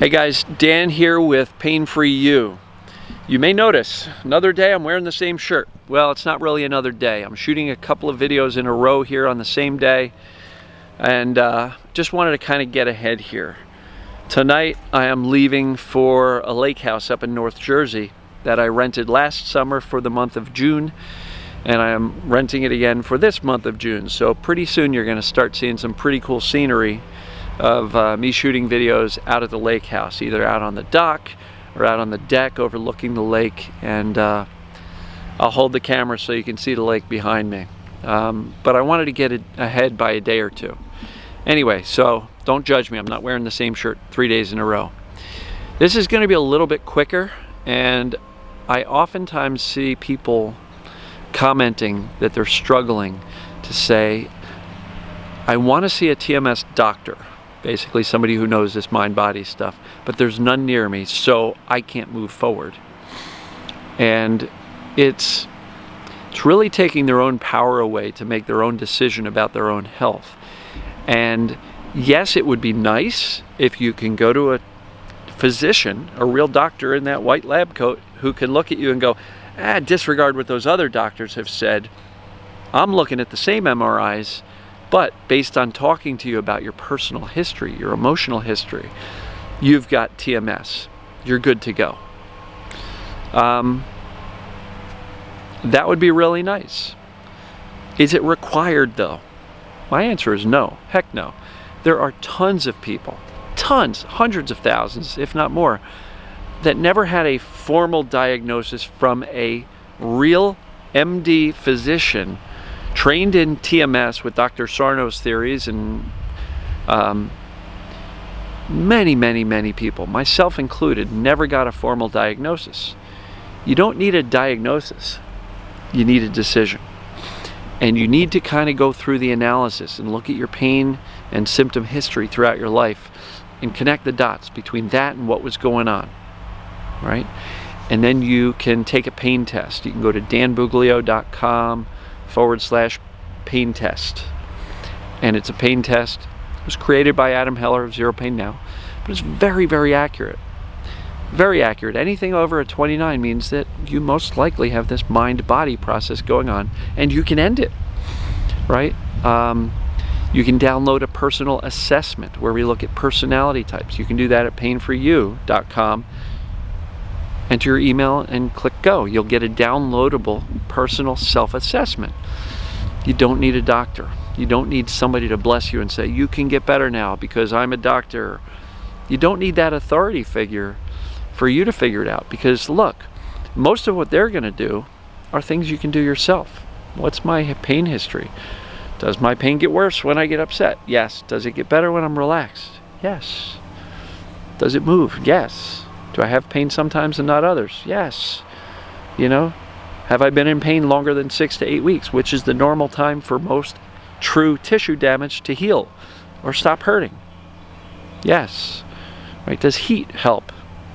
Hey guys, Dan here with Pain Free You. You may notice another day I'm wearing the same shirt. Well, it's not really another day. I'm shooting a couple of videos in a row here on the same day, and just wanted to kind of get ahead here. Tonight I am leaving for a lake house up in North Jersey that I rented last summer for the month of June, and I am renting it again for this month of June. So pretty soon you're going to start seeing some pretty cool scenery of me shooting videos out at the lake house, either out on the dock or out on the deck overlooking the lake, and I'll hold the camera so you can see the lake behind me. But I wanted to get it ahead by a day or two. Anyway, so don't judge me. I'm not wearing the same shirt 3 days in a row. This is going to be a little bit quicker, and I oftentimes see people commenting that they're struggling to say, I want to see a TMS doctor. Basically somebody who knows this mind-body stuff, but there's none near me, so I can't move forward. And it's really taking their own power away to make their own decision about their own health. And yes, it would be nice if you can go to a physician, a real doctor in that white lab coat, who can look at you and go, disregard what those other doctors have said. I'm looking at the same MRIs, but based on talking to you about your personal history, your emotional history, you've got TMS. You're good to go. That would be really nice. Is it required though? My answer is no. Heck no. There are tons of people, tons, hundreds of thousands, if not more, that never had a formal diagnosis from a real MD physician trained in TMS with Dr. Sarno's theories, and many people, myself included, never got a formal diagnosis. You don't need a diagnosis. You need a decision. And you need to kind of go through the analysis and look at your pain and symptom history throughout your life and connect the dots between that and what was going on, right? And then you can take a pain test. You can go to danbuglio.com/pain test, and it's a pain test. It was created by Adam Heller of Zero Pain Now, but it's very accurate. Very accurate. Anything over a 29 means that you most likely have this mind-body process going on, and you can end it, right? You can download a personal assessment where we look at personality types. You can do that at painforyou.com. Enter your email and click go. You'll get a downloadable personal self-assessment. You don't need a doctor. You don't need somebody to bless you and say, you can get better now because I'm a doctor. You don't need that authority figure for you to figure it out, because look, most of what they're going to do are things you can do yourself. What's my pain history? Does my pain get worse when I get upset? Yes. Does it get better when I'm relaxed? Yes. Does it move? Yes. Do I have pain sometimes and not others? Yes. You know, have I been in pain longer than 6 to 8 weeks, which is the normal time for most true tissue damage to heal or stop hurting? Yes. Right? Does heat help?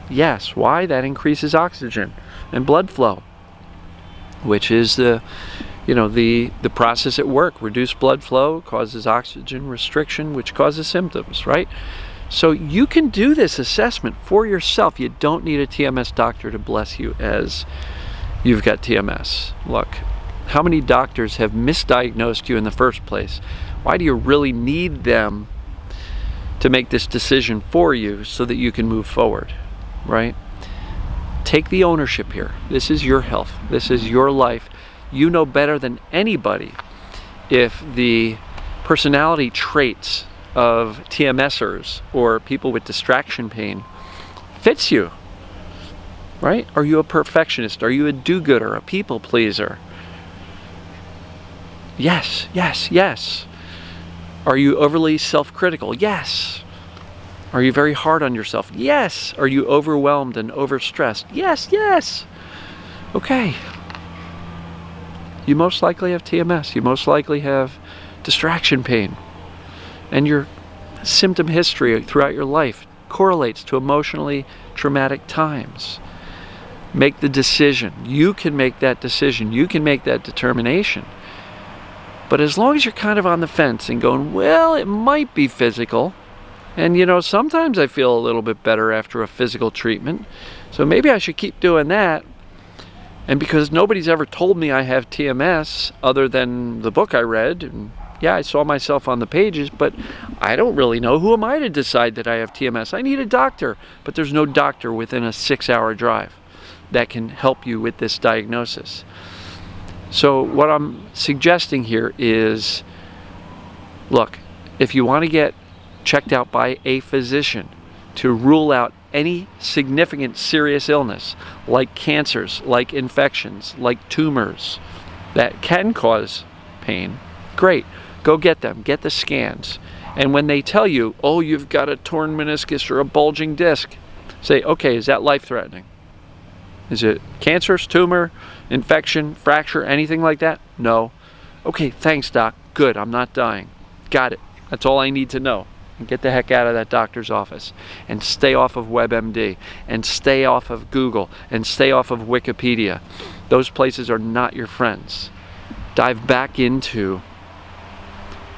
Yes. Why? That increases oxygen and blood flow, which is the process at work. Reduced blood flow causes oxygen restriction, which causes symptoms, right? So you can do this assessment for yourself. You don't need a TMS doctor to bless you as you've got TMS. Look, how many doctors have misdiagnosed you in the first place? Why do you really need them to make this decision for you so that you can move forward, right? Take the ownership here. This is your health. This is your life. You know better than anybody if the personality traits of TMSers or people with distraction pain fits you, right? Are you a perfectionist? Are you a do-gooder, a people pleaser? Yes. Are you overly self-critical? Yes. Are you very hard on yourself? Yes. Are you overwhelmed and overstressed? Yes. Okay. You most likely have TMS. You most likely have distraction pain. And your symptom history throughout your life correlates to emotionally traumatic times. Make the decision. You can make that decision. You can make that determination. But as long as you're kind of on the fence and going, well, it might be physical, And you know, sometimes I feel a little bit better after a physical treatment. So maybe I should keep doing that. And because nobody's ever told me I have TMS other than the book I read, and yeah, I saw myself on the pages, but I don't really know. Who am I to decide that I have TMS? I need a doctor, but there's no doctor within a 6-hour drive that can help you with this diagnosis. So what I'm suggesting here is, look, if you want to get checked out by a physician to rule out any significant serious illness, like cancers, like infections, like tumors that can cause pain, great. Go get them, get the scans. And when they tell you, oh, you've got a torn meniscus or a bulging disc, say, okay, is that life-threatening? Is it cancerous, tumor, infection, fracture, anything like that? No. Okay, thanks, doc. Good, I'm not dying. Got it. That's all I need to know. And get the heck out of that doctor's office. And stay off of WebMD. And stay off of Google. And stay off of Wikipedia. Those places are not your friends. Dive back into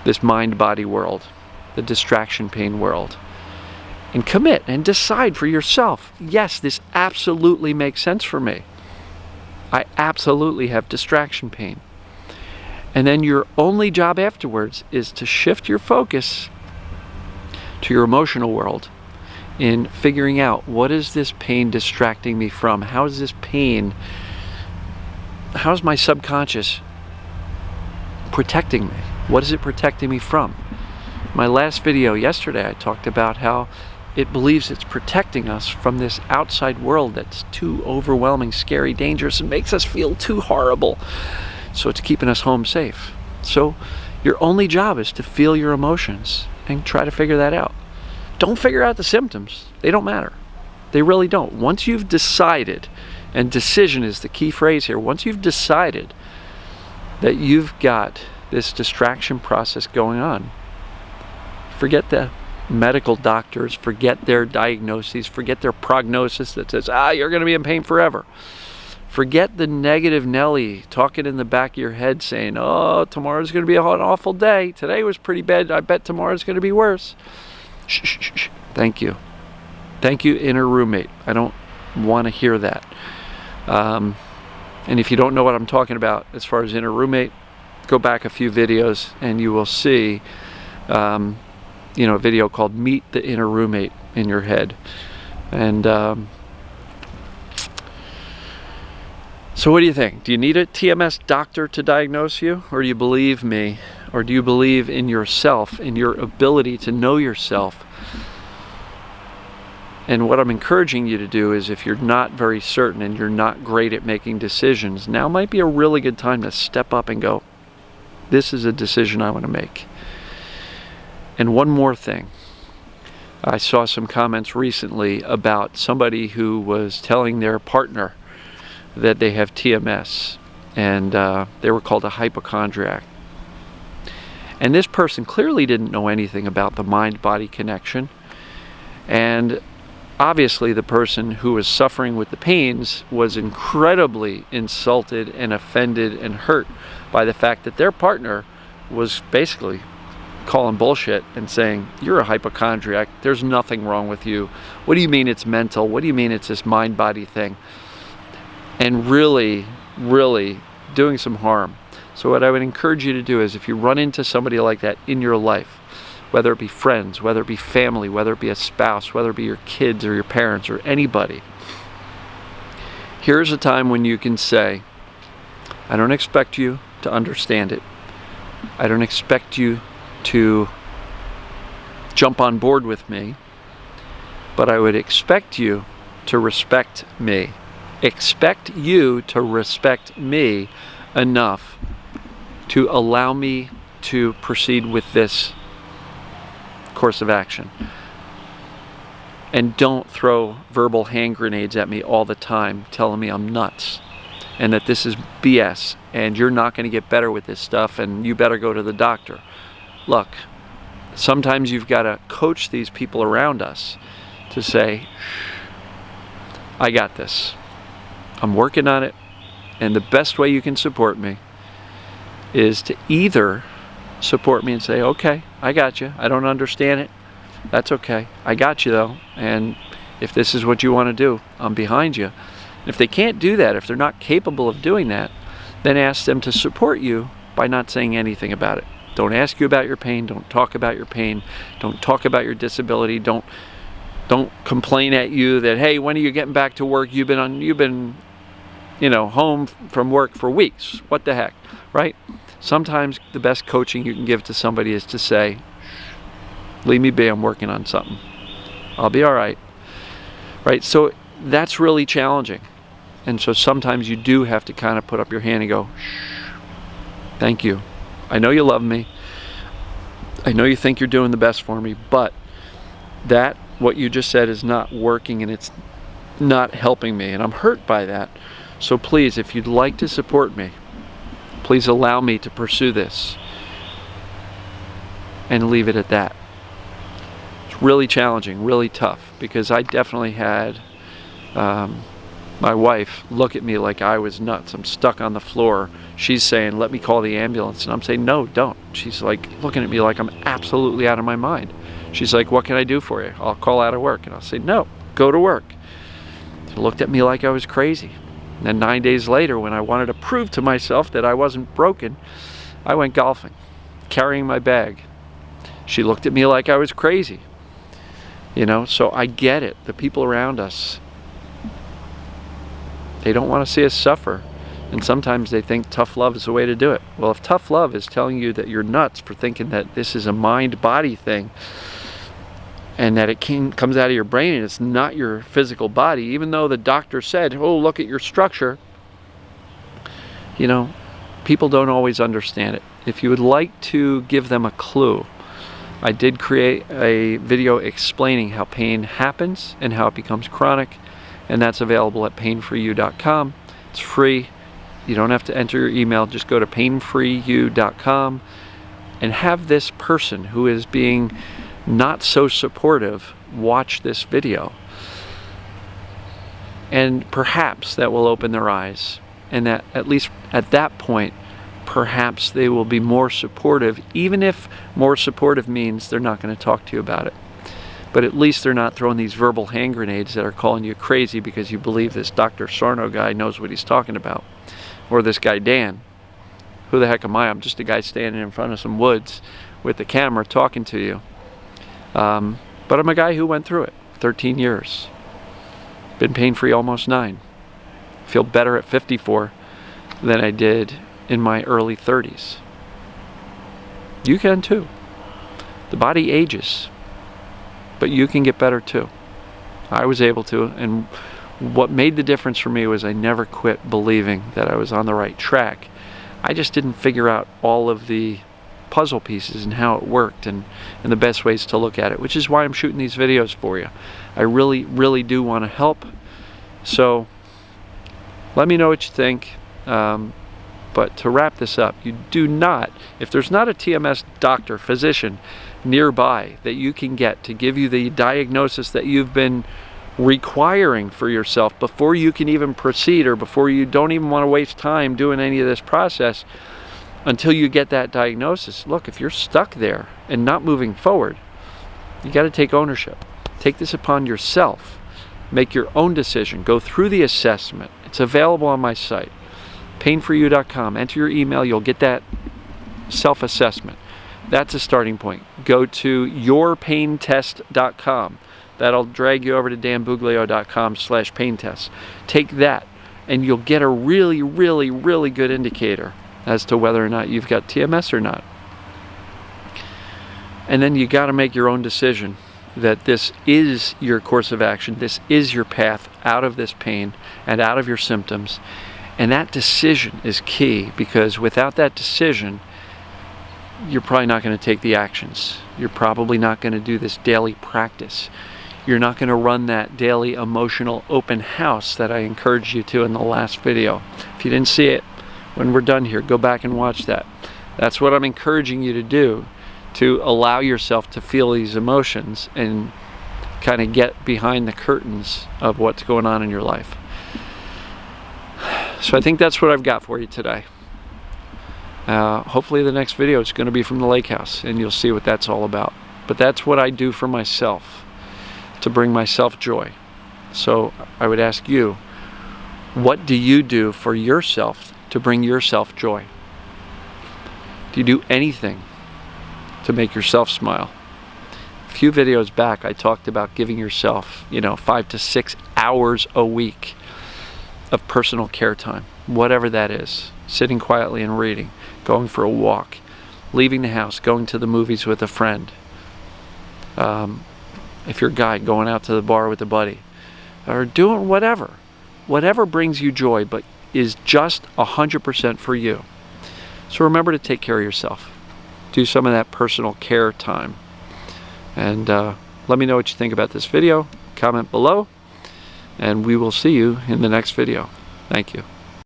this mind-body world, the distraction pain world, and commit and decide for yourself, yes, this absolutely makes sense for me. I absolutely have distraction pain. And then your only job afterwards is to shift your focus to your emotional world in figuring out, what is this pain distracting me from? How is this pain, how is my subconscious protecting me? What is it protecting me from? My last video yesterday, I talked about how it believes it's protecting us from this outside world that's too overwhelming, scary, dangerous, and makes us feel too horrible. So it's keeping us home safe. So your only job is to feel your emotions and try to figure that out. Don't figure out the symptoms. They don't matter. They really don't. Once you've decided, and decision is the key phrase here, once you've decided that you've got this distraction process going on, forget the medical doctors, forget their diagnoses, forget their prognosis that says, you're going to be in pain forever. Forget the negative Nelly talking in the back of your head saying, oh, tomorrow's going to be an awful day. Today was pretty bad. I bet tomorrow's going to be worse. Shh, shh, shh, shh. Thank you. Thank you, inner roommate. I don't want to hear that. And if you don't know what I'm talking about as far as inner roommate, go back a few videos and you will see a video called Meet the Inner Roommate in your head. And so what do you think? Do you need a TMS doctor to diagnose you? Or do you believe me? Or do you believe in yourself, in your ability to know yourself? And what I'm encouraging you to do is, if you're not very certain and you're not great at making decisions, now might be a really good time to step up and go, this is a decision I want to make. And one more thing. I saw some comments recently about somebody who was telling their partner that they have TMS, and they were called a hypochondriac. And this person clearly didn't know anything about the mind-body connection. And obviously the person who was suffering with the pains was incredibly insulted and offended and hurt by the fact that their partner was basically calling bullshit and saying, you're a hypochondriac, there's nothing wrong with you. What do you mean it's mental? What do you mean it's this mind-body thing? And really, really doing some harm. So what I would encourage you to do is, if you run into somebody like that in your life, whether it be friends, whether it be family, whether it be a spouse, whether it be your kids or your parents or anybody, here's a time when you can say, I don't expect you to understand it. I don't expect you to jump on board with me, but I would expect you to respect me. Expect you to respect me enough to allow me to proceed with this course of action. And don't throw verbal hand grenades at me all the time telling me I'm nuts and that this is BS and you're not going to get better with this stuff and you better go to the doctor. Look, sometimes you've got to coach these people around us to say, I got this. I'm working on it, and the best way you can support me is to either support me and say, okay, I got you, I don't understand it, That's okay. I got you though, and if this is what you want to do, I'm behind you. And if they can't do that, if they're not capable of doing that, then ask them to support you by not saying anything about it. Don't ask you about your pain. Don't talk about your pain. Don't talk about your disability. Don't complain at you that, hey, when are you getting back to work? You've been home from work for weeks. What the heck, right? Sometimes the best coaching you can give to somebody is to say, leave me be, I'm working on something. I'll be all right. Right? So that's really challenging. And so sometimes you do have to kind of put up your hand and go, shh, thank you. I know you love me. I know you think you're doing the best for me, but what you just said is not working and it's not helping me, and I'm hurt by that. So please, if you'd like to support me, please allow me to pursue this, and leave it at that. It's really challenging, really tough, because I definitely had my wife look at me like I was nuts. I'm stuck on the floor. She's saying, let me call the ambulance. And I'm saying, no, don't. She's like looking at me like I'm absolutely out of my mind. She's like, what can I do for you? I'll call out of work. And I'll say, no, go to work. She looked at me like I was crazy. And then 9 days later, when I wanted to prove to myself that I wasn't broken, I went golfing, carrying my bag. She looked at me like I was crazy. So I get it. The people around us, they don't want to see us suffer. And sometimes they think tough love is the way to do it. Well, if tough love is telling you that you're nuts for thinking that this is a mind-body thing, and that it comes out of your brain and it's not your physical body, even though the doctor said, oh, look at your structure, people don't always understand it. If you would like to give them a clue, I did create a video explaining how pain happens and how it becomes chronic, and that's available at painfreeyou.com. It's free. You don't have to enter your email. Just go to painfreeyou.com and have this person who is being not so supportive watch this video. And perhaps that will open their eyes. And that at least at that point, perhaps they will be more supportive, even if more supportive means they're not going to talk to you about it. But at least they're not throwing these verbal hand grenades that are calling you crazy because you believe this Dr. Sarno guy knows what he's talking about. Or this guy Dan. Who the heck am I? I'm just a guy standing in front of some woods with the camera talking to you. But I'm a guy who went through it. 13 years. Been pain-free almost 9. Feel better at 54 than I did in my early 30s. You can too. The body ages. But you can get better too. I was able to, and what made the difference for me was I never quit believing that I was on the right track. I just didn't figure out all of the puzzle pieces and how it worked and the best ways to look at it, which is why I'm shooting these videos for you. I really, really do want to help. So let me know what you think. But to wrap this up, you do not, if there's not a TMS doctor, physician nearby that you can get to give you the diagnosis that you've been requiring for yourself before you can even proceed, or before you don't even want to waste time doing any of this process until you get that diagnosis. Look, if you're stuck there and not moving forward, you got to take ownership. Take this upon yourself. Make your own decision. Go through the assessment. It's available on my site, painfreeyou.com. Enter your email. You'll get that self-assessment. That's a starting point. Go to yourpaintest.com. That'll drag you over to danbuglio.com/paintest. Take that, and you'll get a really, really, really good indicator as to whether or not you've got TMS or not. And then you got to make your own decision that this is your course of action. This is your path out of this pain and out of your symptoms. And that decision is key, because without that decision, you're probably not going to take the actions. You're probably not going to do this daily practice. You're not going to run that daily emotional open house that I encouraged you to in the last video. If you didn't see it, when we're done here, go back and watch that. That's what I'm encouraging you to do, to allow yourself to feel these emotions and kind of get behind the curtains of what's going on in your life. So I think that's what I've got for you today. Hopefully the next video is going to be from the lake house, and you'll see what that's all about. but that's what I do for myself to bring myself joy. So I would ask you, what do you do for yourself to bring yourself joy? Do you do anything to make yourself smile? A few videos back, I talked about giving yourself, 5 to 6 hours a week of personal care time, whatever that is. Sitting quietly and reading, going for a walk, leaving the house, going to the movies with a friend. If you're a guy, going out to the bar with a buddy, or doing whatever brings you joy, but is just 100% for you. So remember to take care of yourself. Do some of that personal care time. And let me know what you think about this video. Comment below, and we will see you in the next video. Thank you.